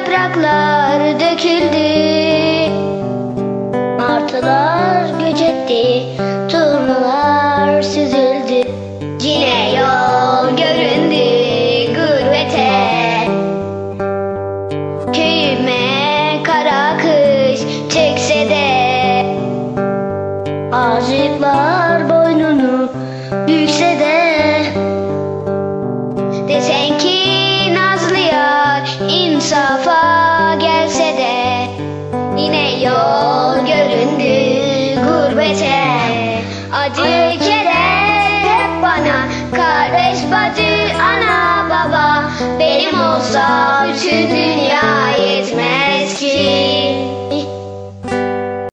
yapraklar döküldü. Martılar göç etti, turnalar süzüldü. Yine yol göründü gurbete. Köyüme kara kış çekse de, ağacıklar boynunu bükse de, desen ki nazlı yar insafa gelse de, yine yol göründü gurbete. Acı keder hep bana, kardeş bacı ana baba, benim olsa bütün dünya yetmez ki.